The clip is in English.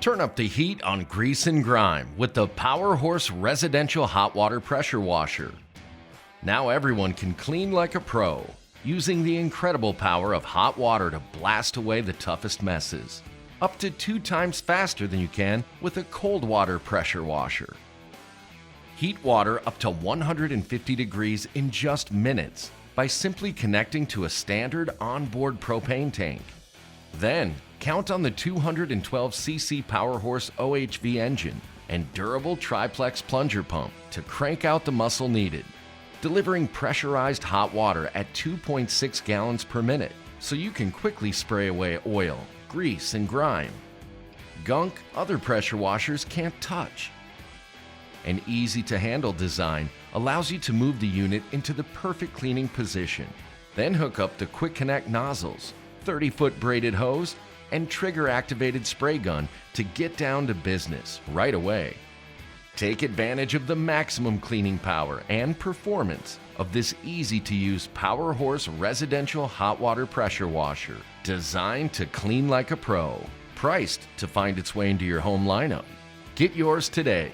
Turn up the heat on grease and grime with the Powerhorse Residential Hot Water Pressure Washer. Now everyone can clean like a pro, using the incredible power of hot water to blast away the toughest messes. Up to 2 times faster than you can with a cold water pressure washer. Heat water up to 150 degrees in just minutes by simply connecting to a standard onboard propane tank. Then, count on the 212cc Powerhorse OHV engine and durable triplex plunger pump to crank out the muscle needed, delivering pressurized hot water at 2.6 gallons per minute, so you can quickly spray away oil, grease, and grime. Gunk other pressure washers can't touch. An easy-to-handle design allows you to move the unit into the perfect cleaning position. Then hook up the quick connect nozzles, 30-foot braided hose, and trigger-activated spray gun to get down to business right away. Take advantage of the maximum cleaning power and performance of this easy-to-use Powerhorse Residential Hot Water Pressure Washer, designed to clean like a pro, priced to find its way into your home lineup. Get yours today.